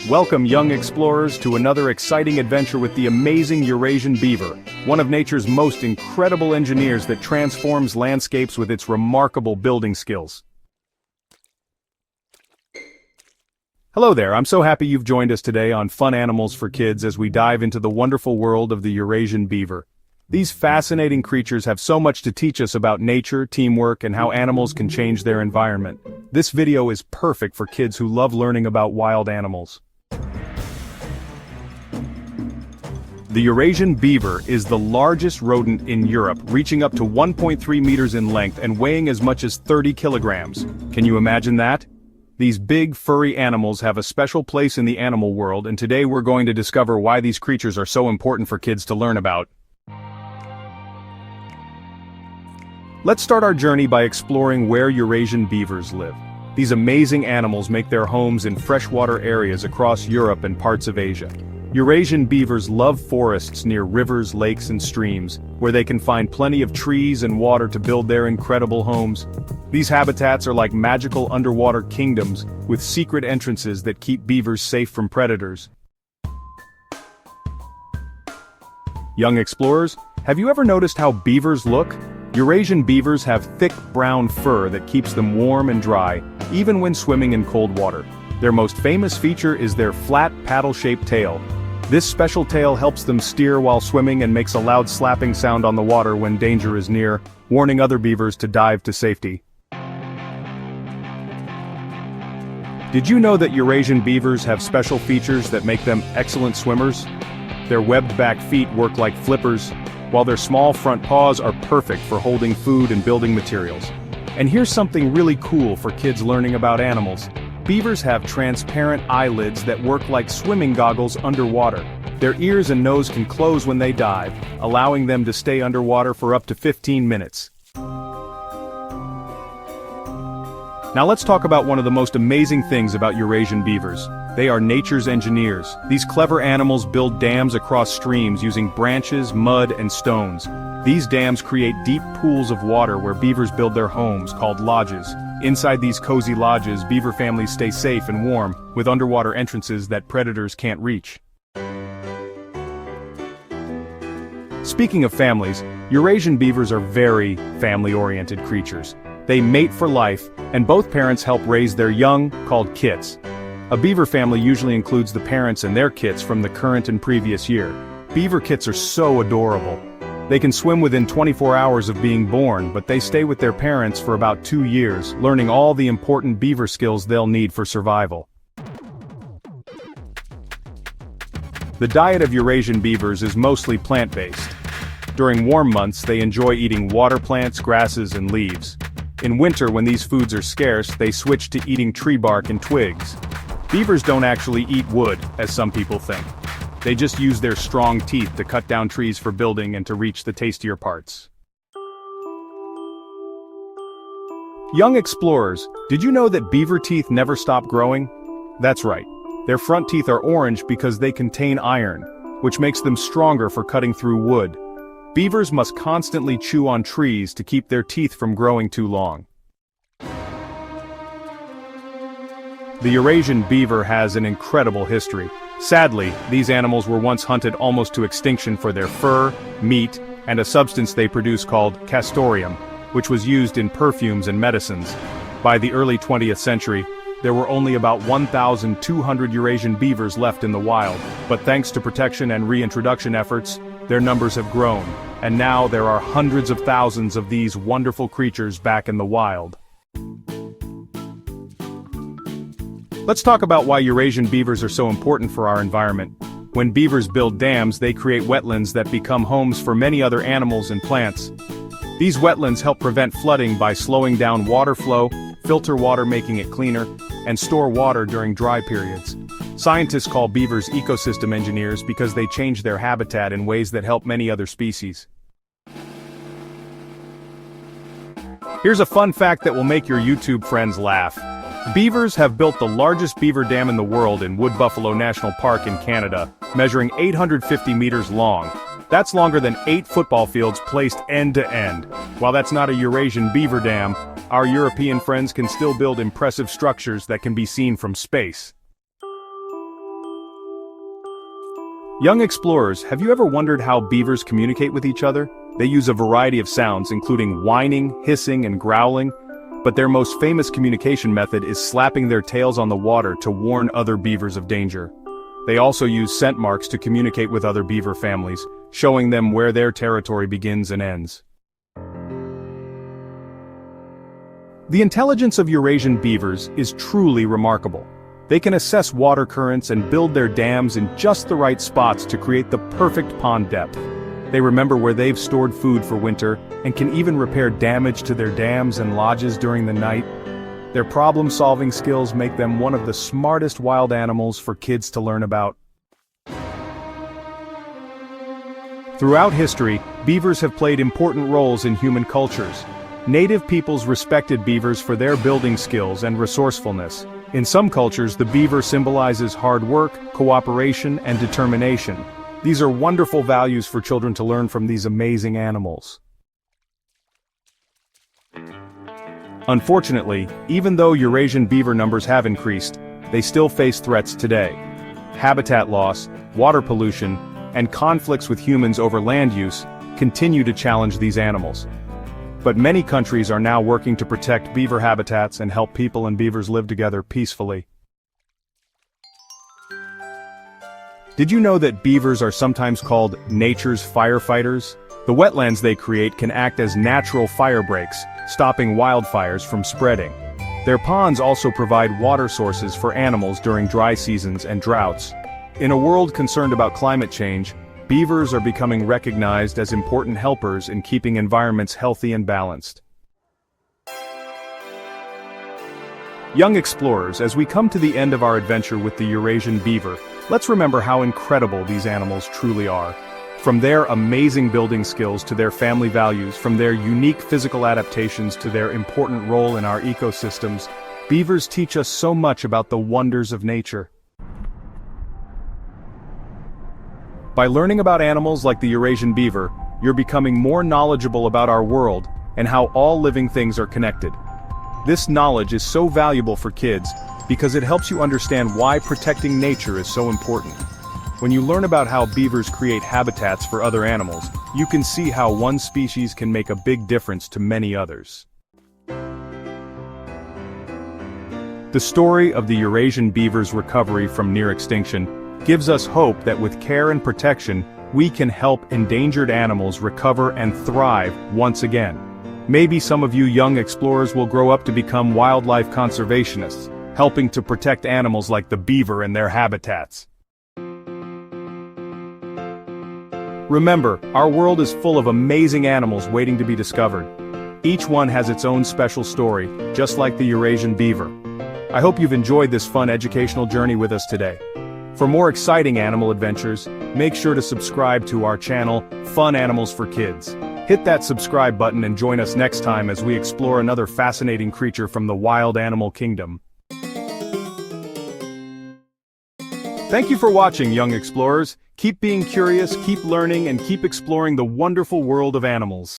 Welcome, young explorers, to another exciting adventure with the amazing Eurasian beaver, one of nature's most incredible engineers that transforms landscapes with its remarkable building skills. Hello there, I'm so happy you've joined us today on Fun Animals for Kids as we dive into the wonderful world of the Eurasian beaver. These fascinating creatures have so much to teach us about nature, teamwork, and how animals can change their environment. This video is perfect for kids who love learning about wild animals. The Eurasian beaver is the largest rodent in Europe, reaching up to 1.3 meters in length and weighing as much as 30 kilograms. Can you imagine that? These big, furry animals have a special place in the animal world, and today we're going to discover why these creatures are so important for kids to learn about. Let's start our journey by exploring where Eurasian beavers live. These amazing animals make their homes in freshwater areas across Europe and parts of Asia. Eurasian beavers love forests near rivers, lakes, and streams, where they can find plenty of trees and water to build their incredible homes. These habitats are like magical underwater kingdoms, with secret entrances that keep beavers safe from predators. Young explorers, have you ever noticed how beavers look? Eurasian beavers have thick brown fur that keeps them warm and dry, even when swimming in cold water. Their most famous feature is their flat, paddle-shaped tail. This special tail helps them steer while swimming and makes a loud slapping sound on the water when danger is near, warning other beavers to dive to safety. Did you know that Eurasian beavers have special features that make them excellent swimmers? Their webbed back feet work like flippers, while their small front paws are perfect for holding food and building materials. And here's something really cool for kids learning about animals. Beavers have transparent eyelids that work like swimming goggles underwater. Their ears and nose can close when they dive, allowing them to stay underwater for up to 15 minutes. Now let's talk about one of the most amazing things about Eurasian beavers. They are nature's engineers. These clever animals build dams across streams using branches, mud, and stones. These dams create deep pools of water where beavers build their homes, called lodges. Inside these cozy lodges, beaver families stay safe and warm, with underwater entrances that predators can't reach. Speaking of families, Eurasian beavers are very family-oriented creatures. They mate for life, and both parents help raise their young, called kits. A beaver family usually includes the parents and their kits from the current and previous year. Beaver kits are so adorable. They can swim within 24 hours of being born, but they stay with their parents for about 2 years, learning all the important beaver skills they'll need for survival. The diet of Eurasian beavers is mostly plant-based. During warm months, they enjoy eating water plants, grasses, and leaves. In winter, when these foods are scarce, they switch to eating tree bark and twigs. Beavers don't actually eat wood, as some people think. They just use their strong teeth to cut down trees for building and to reach the tastier parts. Young explorers, did you know that beaver teeth never stop growing? That's right. Their front teeth are orange because they contain iron, which makes them stronger for cutting through wood. Beavers must constantly chew on trees to keep their teeth from growing too long. The Eurasian beaver has an incredible history. Sadly, these animals were once hunted almost to extinction for their fur, meat, and a substance they produce called castoreum, which was used in perfumes and medicines. By the early 20th century, there were only about 1,200 Eurasian beavers left in the wild, but thanks to protection and reintroduction efforts, their numbers have grown, and now there are hundreds of thousands of these wonderful creatures back in the wild. Let's talk about why Eurasian beavers are so important for our environment. When beavers build dams, they create wetlands that become homes for many other animals and plants. These wetlands help prevent flooding by slowing down water flow, filter water making it cleaner, and store water during dry periods. Scientists call beavers ecosystem engineers because they change their habitat in ways that help many other species. Here's a fun fact that will make your YouTube friends laugh. Beavers have built the largest beaver dam in the world in Wood Buffalo National Park in Canada, measuring 850 meters long. That's longer than 8 football fields placed end to end. While that's not a Eurasian beaver dam, our European friends can still build impressive structures that can be seen from space. Young explorers, have you ever wondered how beavers communicate with each other? They use a variety of sounds, including whining, hissing, and growling, but their most famous communication method is slapping their tails on the water to warn other beavers of danger. They also use scent marks to communicate with other beaver families, showing them where their territory begins and ends. The intelligence of Eurasian beavers is truly remarkable. They can assess water currents and build their dams in just the right spots to create the perfect pond depth. They remember where they've stored food for winter and can even repair damage to their dams and lodges during the night. Their problem-solving skills make them one of the smartest wild animals for kids to learn about. Throughout history, beavers have played important roles in human cultures. Native peoples respected beavers for their building skills and resourcefulness. In some cultures, the beaver symbolizes hard work, cooperation, and determination. These are wonderful values for children to learn from these amazing animals. Unfortunately, even though Eurasian beaver numbers have increased, they still face threats today. Habitat loss, water pollution, and conflicts with humans over land use continue to challenge these animals. But many countries are now working to protect beaver habitats and help people and beavers live together peacefully. Did you know that beavers are sometimes called nature's firefighters? The wetlands they create can act as natural fire breaks, stopping wildfires from spreading. Their ponds also provide water sources for animals during dry seasons and droughts. In a world concerned about climate change, beavers are becoming recognized as important helpers in keeping environments healthy and balanced. Young explorers, as we come to the end of our adventure with the Eurasian beaver, let's remember how incredible these animals truly are. From their amazing building skills to their family values, from their unique physical adaptations to their important role in our ecosystems, beavers teach us so much about the wonders of nature. By learning about animals like the Eurasian beaver, you're becoming more knowledgeable about our world and how all living things are connected. This knowledge is so valuable for kids because it helps you understand why protecting nature is so important. When you learn about how beavers create habitats for other animals, you can see how one species can make a big difference to many others. The story of the Eurasian beaver's recovery from near extinction gives us hope that with care and protection, we can help endangered animals recover and thrive once again. Maybe some of you young explorers will grow up to become wildlife conservationists, helping to protect animals like the beaver and their habitats. Remember, our world is full of amazing animals waiting to be discovered. Each one has its own special story, just like the Eurasian beaver. I hope you've enjoyed this fun educational journey with us today. For more exciting animal adventures, make sure to subscribe to our channel, Fun Animals for Kids. Hit that subscribe button and join us next time as we explore another fascinating creature from the wild animal kingdom. Thank you for watching, young explorers. Keep being curious, keep learning, and keep exploring the wonderful world of animals.